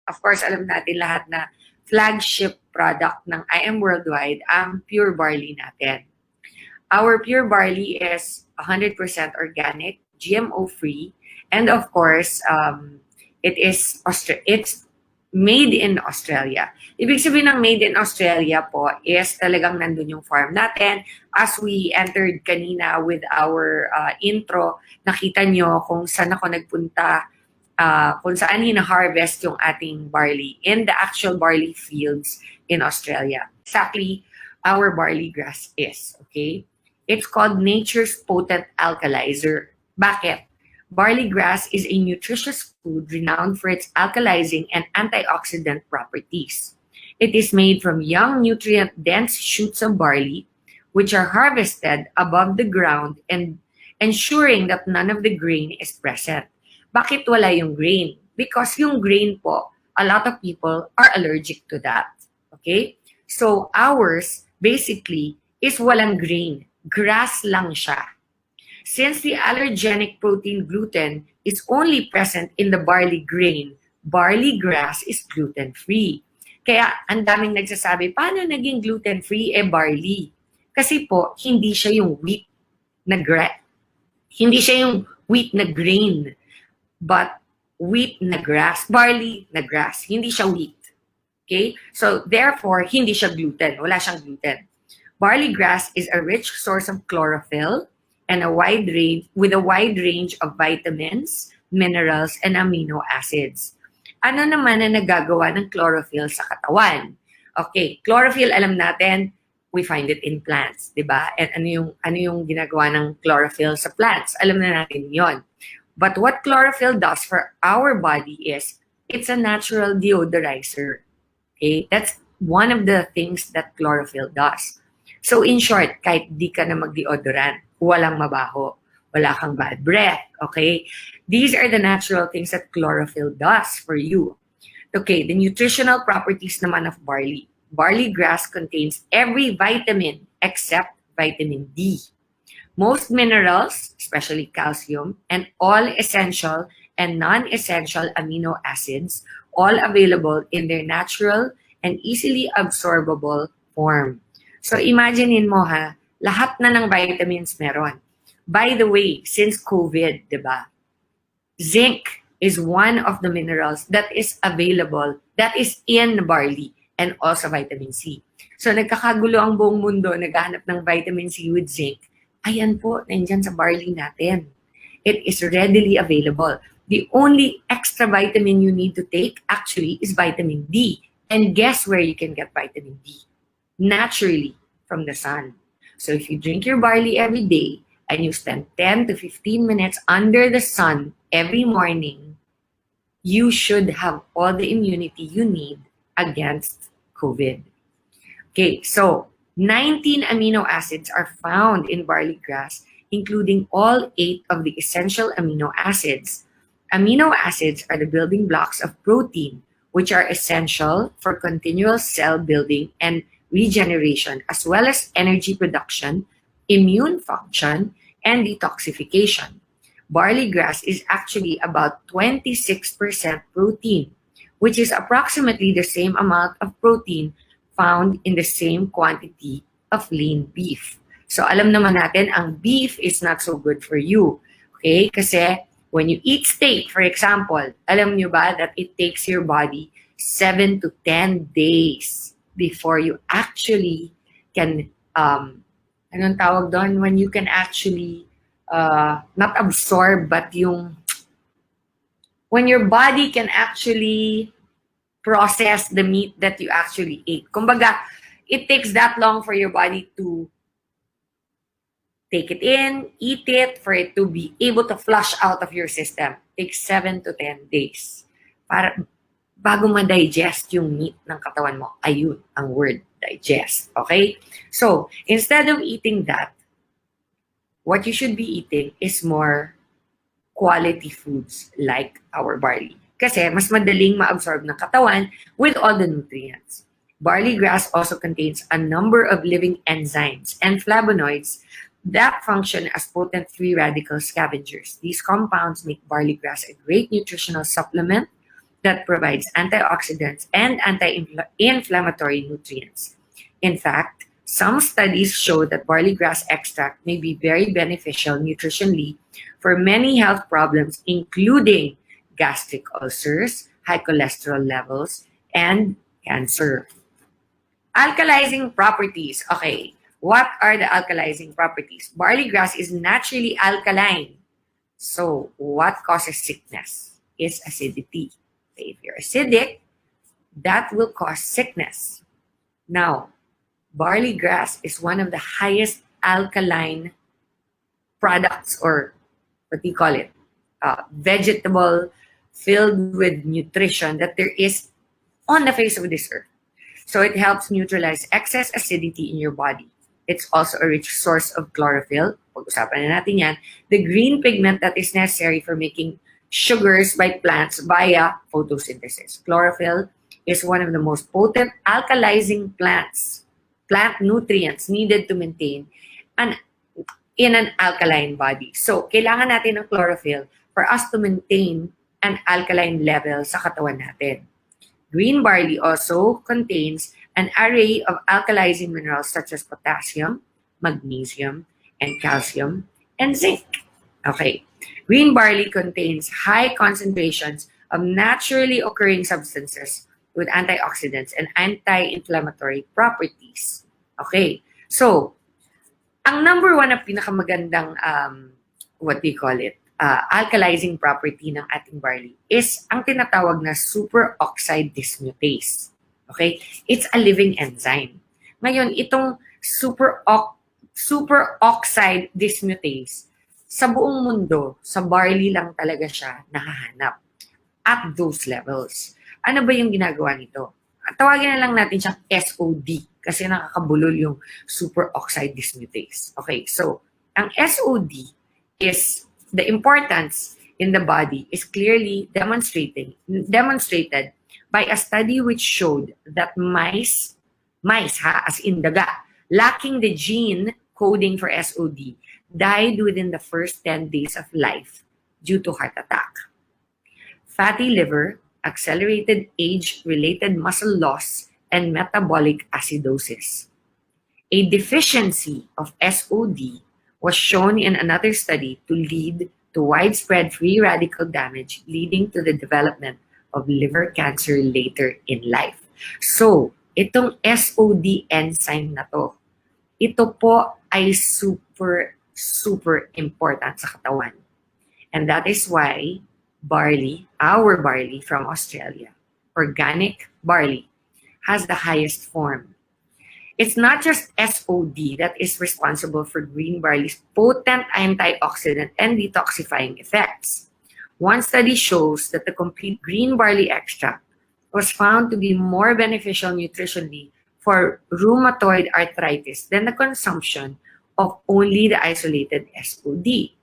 of course, alam natin lahat na flagship product ng IM Worldwide ang pure barley natin. Our pure barley is 100% organic, GMO-free, and of course, it's made in Australia. Ibig sabihin ng made in Australia po is talagang nandun yung farm natin. As we entered kanina with our intro, nakita nyo kung saan ako nagpunta, kung saan hina-harvest yung ating barley in the actual barley fields in Australia. Exactly, our barley grass is, okay? It's called nature's potent alkalizer. Bakit? Barley grass is a nutritious food renowned for its alkalizing and antioxidant properties. It is made from young nutrient-dense shoots of barley, which are harvested above the ground and ensuring that none of the grain is present. Bakit wala yung grain? Because yung grain po, a lot of people are allergic to that. Okay? So ours, basically, is walang grain. Grass lang siya. Since the allergenic protein gluten is only present in the barley grain, barley grass is gluten-free. Kaya ang daming nagsasabi, paano naging gluten-free barley? Kasi po, hindi siya yung wheat na hindi siya yung wheat na grain, but wheat na grass, barley na grass. Hindi siya wheat. Okay? So therefore, hindi siya gluten. Wala siyang gluten. Barley grass is a rich source of chlorophyll, and with a wide range of vitamins, minerals, and amino acids. Ano naman na nagagawa ng chlorophyll sa katawan? Okay, chlorophyll, alam natin, we find it in plants, di ba? And ano yung ginagawa ng chlorophyll sa plants? Alam na natin yon. But what chlorophyll does for our body is, it's a natural deodorizer. Okay, that's one of the things that chlorophyll does. So in short, kahit di ka na mag-deodorant, walang mabaho, wala kang bad breath, okay? These are the natural things that chlorophyll does for you. Okay, the nutritional properties naman of barley. Barley grass contains every vitamin except vitamin D. Most minerals, especially calcium, and all essential and non-essential amino acids, all available in their natural and easily absorbable form. So imaginein mo ha, lahat na ng vitamins meron. By the way, since COVID, di ba? Zinc is one of the minerals that is available, that is in barley, and also vitamin C. So nagkakagulo ang buong mundo, naghahanap ng vitamin C with zinc. Ayan po, nandyan sa barley natin. It is readily available. The only extra vitamin you need to take actually is vitamin D. And guess where you can get vitamin D? Naturally, from the sun. So if you drink your barley every day and you spend 10 to 15 minutes under the sun every morning, you should have all the immunity you need against COVID. Okay, so 19 amino acids are found in barley grass, including all 8 of the essential amino acids. Amino acids are the building blocks of protein, which are essential for continual cell building and regeneration, as well as energy production, immune function, and detoxification. Barley grass is actually about 26% protein, which is approximately the same amount of protein found in the same quantity of lean beef. So alam naman natin, ang beef is not so good for you. Okay? Kasi when you eat steak, for example, alam nyo ba that it takes your body 7 to 10 days before you actually can, anong tawag doon? When you can actually, not absorb, but when your body can actually process the meat that you actually ate. Kumbaga, it takes that long for your body to take it in, eat it, for it to be able to flush out of your system. It takes 7 to 10 days. Bago ma-digest yung meat ng katawan mo. Ayun, ang word, digest. Okay? So, instead of eating that, what you should be eating is more quality foods like our barley. Kasi mas madaling ma-absorb ng katawan with all the nutrients. Barley grass also contains a number of living enzymes and flavonoids that function as potent free radical scavengers. These compounds make barley grass a great nutritional supplement that provides antioxidants and anti-inflammatory nutrients. In fact, some studies show that barley grass extract may be very beneficial nutritionally for many health problems, including gastric ulcers, high cholesterol levels, and cancer. Alkalizing properties. Okay, what are the alkalizing properties? Barley grass is naturally alkaline. So, what causes sickness is acidity. If you're acidic, that will cause sickness. Now, barley grass is one of the highest alkaline products, or what do you call it? Vegetable filled with nutrition that there is on the face of this earth. So it helps neutralize excess acidity in your body. It's also a rich source of chlorophyll. Pag-usapan na natin yan. The green pigment that is necessary for making sugars by plants via photosynthesis. Chlorophyll is one of the most potent alkalizing plant nutrients needed to maintain in an alkaline body. So, kailangan natin ng chlorophyll for us to maintain an alkaline level sa katawan natin. Green barley also contains an array of alkalizing minerals such as potassium, magnesium, and calcium, and zinc. Okay. Green barley contains high concentrations of naturally occurring substances with antioxidants and anti-inflammatory properties. Okay. So, ang number one na pinakamagandang, alkalizing property ng ating barley is ang tinatawag na superoxide dismutase. Okay? It's a living enzyme. Ngayon, itong superoxide dismutase, sa buong mundo, sa barley lang talaga siya nakahanap at those levels. Ano ba yung ginagawa nito? Tawagin na lang natin siyang SOD kasi nakakabulol yung superoxide dismutase. Okay, so ang SOD is the importance in the body is clearly demonstrated by a study which showed that mice as in daga, lacking the gene coding for SOD, died within the first 10 days of life due to heart attack. Fatty liver, accelerated age-related muscle loss, and metabolic acidosis. A deficiency of SOD was shown in another study to lead to widespread free radical damage, leading to the development of liver cancer later in life. So, itong SOD enzyme na to, ito po ay super important sa katawan. And that is why barley, our barley from Australia, organic barley, has the highest form. It's not just SOD that is responsible for green barley's potent antioxidant and detoxifying effects. One study shows that the complete green barley extract was found to be more beneficial nutritionally for rheumatoid arthritis than the consumption of only the isolated SOD.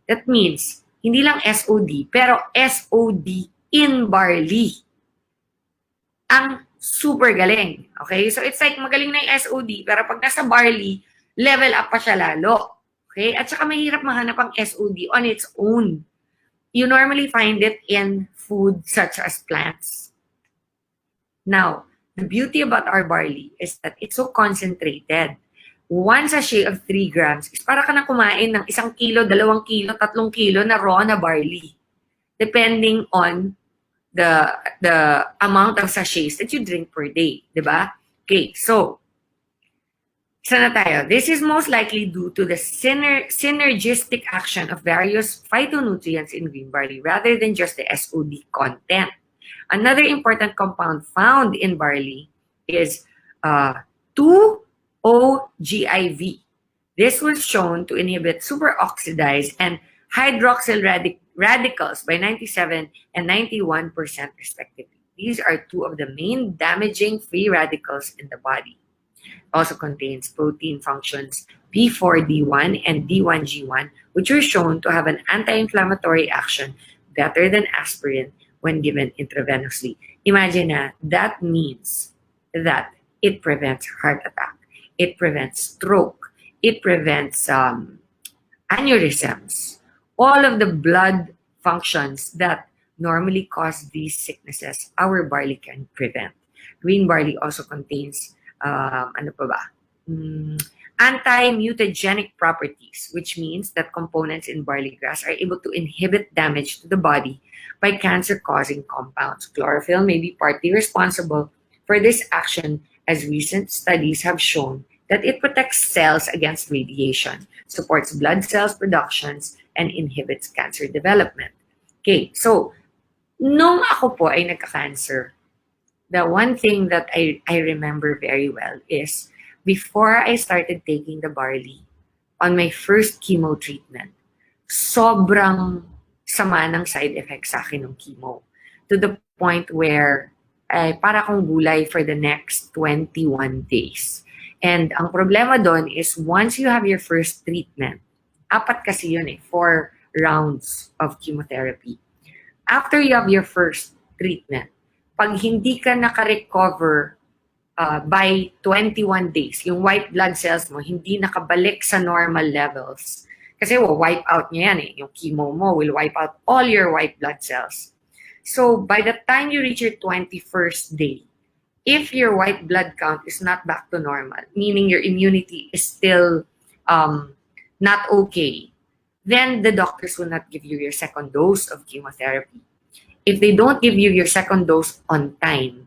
That means, hindi lang SOD, pero SOD in barley. Ang super galing. Okay? So, it's like magaling na yung SOD, pero pag nasa barley, level up pa siya lalo. Okay? At saka mahirap mahanap ang SOD on its own. You normally find it in food such as plants. Now, the beauty about our barley is that it's so concentrated. One sachet of 3 grams is para ka na kumain ng 1 kilo, 2 kilo, 3 kilo na raw na barley. Depending on the amount of sachets that you drink per day, diba? Okay, so, isa na tayo. This is most likely due to the synergistic action of various phytonutrients in green barley rather than just the SOD content. Another important compound found in barley is 2-OGIV. This was shown to inhibit superoxidized and hydroxyl radicals by 97 and 91% respectively. These are 2 of the main damaging free radicals in the body. It also contains protein functions B4D1 and D1G1, which are shown to have an anti-inflammatory action better than aspirin when given intravenously. Imagine that means that it prevents heart attack, it prevents stroke, it prevents aneurysms, all of the blood functions that normally cause these sicknesses, our barley can prevent. Green barley also contains, ano pa ba? Anti-mutagenic properties, which means that components in barley grass are able to inhibit damage to the body by cancer-causing compounds. Chlorophyll may be partly responsible for this action, as recent studies have shown that it protects cells against radiation, supports blood cells productions, and inhibits cancer development. Okay, so nung ako po ay nagka-cancer, the one thing that I remember very well is before I started taking the barley on my first chemo treatment, sobrang sama ng side effects sa akin ng chemo. To the point where para akong gulay for the next 21 days. And ang problema doon is once you have your first treatment, 4 kasi yun 4 rounds of chemotherapy. After you have your first treatment, pag hindi ka naka-recover by 21 days, yung white blood cells mo hindi nakabalik sa normal levels. Kasi wipe out niya yan yung chemo mo will wipe out all your white blood cells. So by the time you reach your 21st day, if your white blood count is not back to normal, meaning your immunity is still not okay, then the doctors will not give you your second dose of chemotherapy. If they don't give you your second dose on time,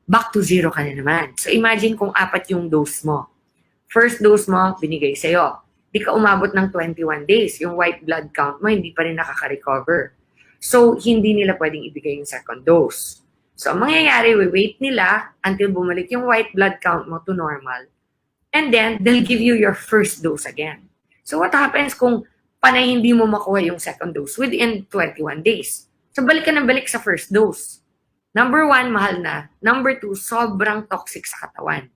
back to zero ka na naman. So imagine kung 4 yung dose mo. First dose mo, binigay sa'yo. Di ka umabot ng 21 days. Yung white blood count mo, hindi pa rin nakaka-recover. So, hindi nila pwedeng ibigay yung second dose. So, ang mangyayari, wait nila until bumalik yung white blood count mo to normal. And then, they'll give you your first dose again. So, what happens kung panay hindi mo makuha yung second dose within 21 days? So, balik ka ng balik sa first dose. Number 1, mahal na. Number 2, sobrang toxic sa katawan.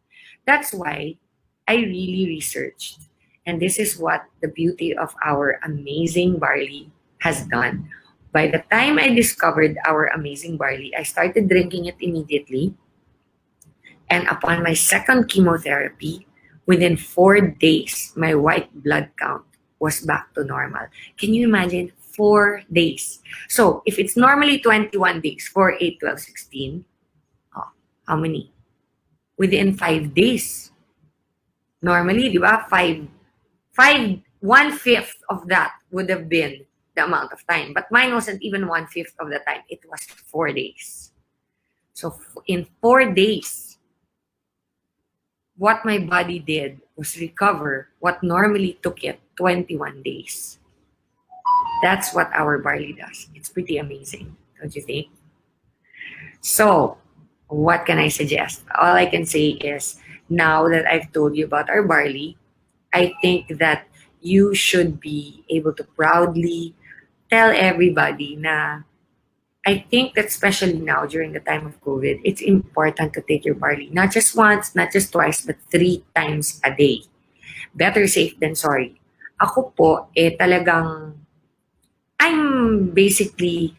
That's why I really researched. And this is what the beauty of our amazing barley has done. By the time I discovered our amazing barley, I started drinking it immediately. And upon my second chemotherapy, within 4 days, my white blood count was back to normal. Can you imagine? 4 days. So, if it's normally 21 days, 4, 8, 12, 16, how many? Within 5 days. Normally, di ba? 1/5 of that would have been the amount of time. But mine wasn't even 1/5 of the time. It was 4 days. So, in 4 days, what my body did was recover what normally took it 21 days. That's what our barley does. It's pretty amazing, don't you think? So, what can I suggest? All I can say is, now that I've told you about our barley, I think that you should be able to proudly tell everybody na I think that especially now during the time of COVID, it's important to take your barley. Not just once, not just twice, but 3 times a day. Better safe than sorry. Ako po, talagang I'm basically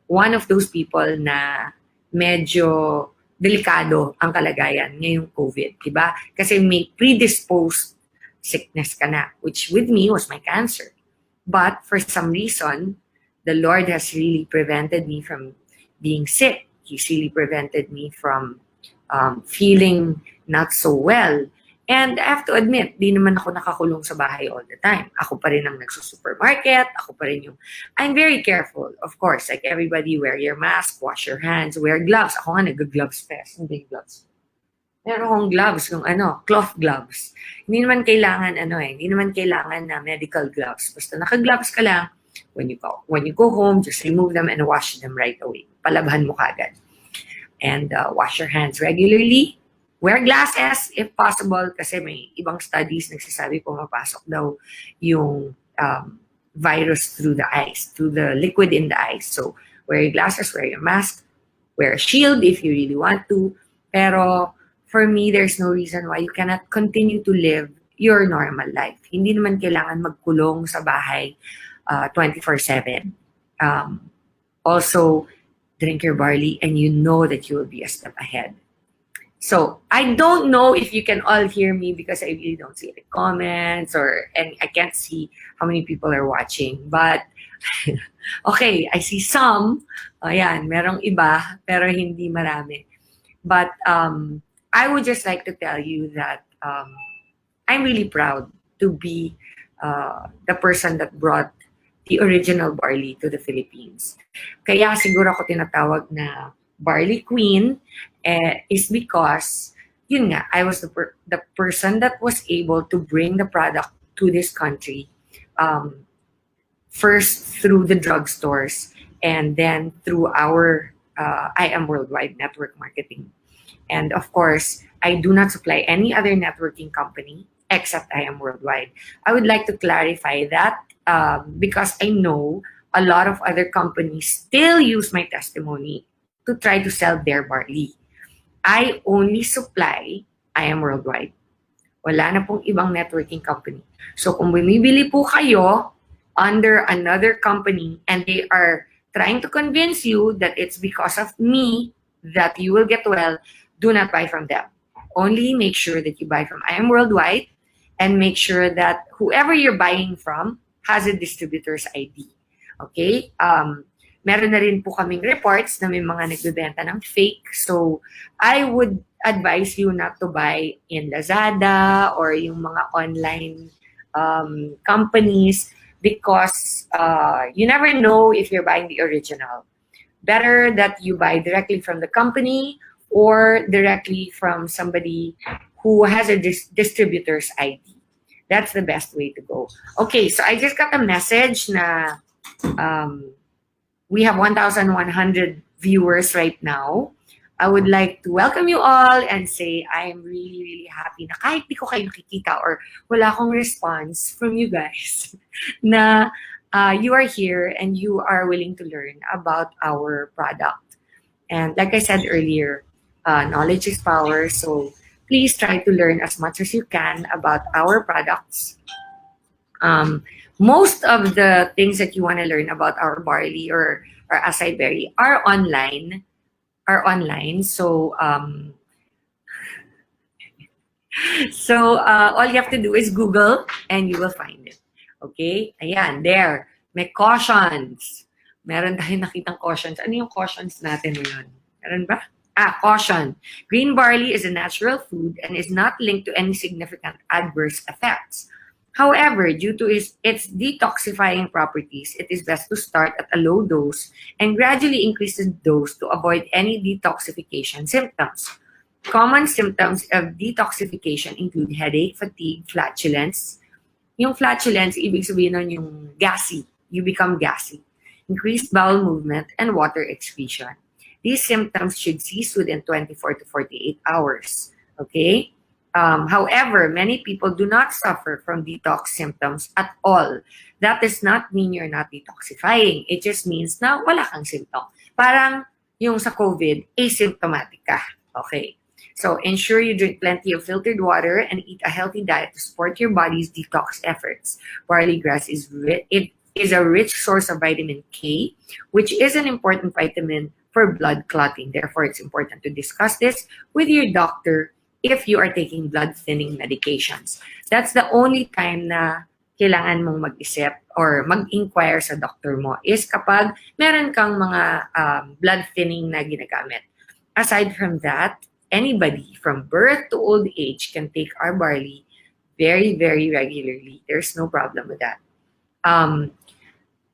one of those people na medyo delikado ang kalagayan ngayong COVID, diba? Kasi may predisposed sickness ka na, which with me was my cancer. But for some reason, the Lord has really prevented me from being sick. He's really prevented me from feeling not so well. And I have to admit, di naman ako nakakulong sa bahay all the time. Ako pa rin ang nagsusupermarket. Ako pa rin yung... I'm very careful, of course. Like everybody, wear your mask, wash your hands, wear gloves. Ako nga nag-gloves pa. Hindi gloves. Meron akong gloves, yung cloth gloves. Hindi naman kailangan, hindi naman kailangan na medical gloves. Basta naka-gloves ka lang. When you go home, just remove them and wash them right away. Palabhan mo kagad. And wash your hands regularly. Wear glasses if possible kasi may ibang studies nagsasabi pumapasok daw yung virus through the eyes, through the liquid in the eyes. So, wear your glasses, wear your mask, wear a shield if you really want to. Pero, for me, there's no reason why you cannot continue to live your normal life. Hindi naman kailangan magkulong sa bahay 24/7. Also, drink your barley and you know that you will be a step ahead. So, I don't know if you can all hear me because I really don't see the comments and I can't see how many people are watching. But Okay, I see some. Ayan, merong iba, pero hindi marami. But I would just like to tell you that I'm really proud to be the person that brought the original barley to the Philippines. Kaya siguro ako tinatawag na Barley Queen is because, yun nga, I was the person that was able to bring the product to this country first through the drugstores and then through our I Am Worldwide network marketing. And of course, I do not supply any other networking company except I Am Worldwide. I would like to clarify that because I know a lot of other companies still use my testimony to try to sell their barley. I only supply I Am Worldwide. Wala na pong ibang networking company. So kung bumibili po kayo under another company and they are trying to convince you that it's because of me that you will get well, do not buy from them. Only make sure that you buy from I Am Worldwide and make sure that whoever you're buying from has a distributor's ID. Okay? Meron na rin po kaming reports na may mga nagbebenta ng fake. So, I would advise you not to buy in Lazada or yung mga online companies because you never know if you're buying the original. Better that you buy directly from the company or directly from somebody who has a distributor's ID. That's the best way to go. Okay, so I just got a message na we have 1,100 viewers right now. I would like to welcome you all and say I am really, really happy na kahit di ko kayo nakikita or wala akong response from you guys na you are here and you are willing to learn about our product. And like I said earlier, knowledge is power. So please try to learn as much as you can about our products. Most of the things that you want to learn about our barley or our acai berry are online. So all you have to do is Google and you will find it. Okay? Ayan, there. May cautions. Meron tayong nakitang cautions. Ano yung cautions natin ngayon? Meron ba? Caution. Green barley is a natural food and is not linked to any significant adverse effects. However, due to its detoxifying properties, it is best to start at a low dose and gradually increase the dose to avoid any detoxification symptoms. Common symptoms of detoxification include headache, fatigue, flatulence. Yung flatulence, ibig sabihin nun yung gassy. You become gassy. Increased bowel movement and water excretion. These symptoms should cease within 24 to 48 hours. Okay? However, many people do not suffer from detox symptoms at all. That does not mean you're not detoxifying. It just means na wala kang symptom. Parang yung sa COVID, asymptomatic ka. Okay. So ensure you drink plenty of filtered water and eat a healthy diet to support your body's detox efforts. Barley grass is a rich source of vitamin K, which is an important vitamin for blood clotting. Therefore, it's important to discuss this with your doctor if you are taking blood-thinning medications. That's the only time na kailangan mong mag-isip or mag-inquire sa doctor mo is kapag meron kang mga blood-thinning na ginagamit. Aside from that, anybody from birth to old age can take our barley very, very regularly. There's no problem with that.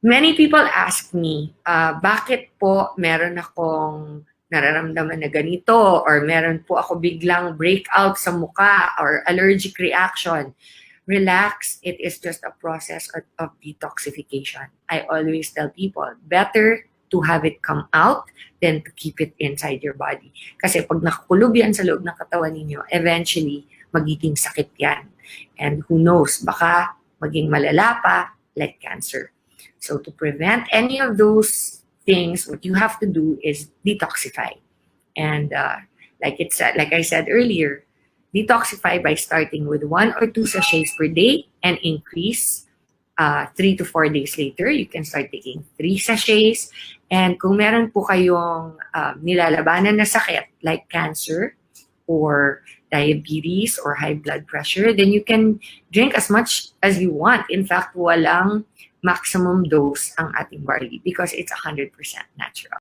Many people ask me, bakit po meron akong nararamdaman na ganito or meron po ako biglang breakout sa muka or allergic reaction. Relax, it is just a process of detoxification. I always tell people, better to have it come out than to keep it inside your body. Kasi pag nakakulog yan sa loob ng katawan ninyo, eventually, magiging sakit yan. And who knows, baka maging malala pa, like cancer. So to prevent any of those things, what you have to do is detoxify. And like I said earlier, detoxify by starting with 1 or 2 sachets per day and increase 3 to 4 days later. You can start taking 3 sachets. And kung meron po kayong nilalabanan na sakit like cancer or diabetes or high blood pressure, then you can drink as much as you want. In fact, walang maximum dose ang ating barley because it's 100% natural.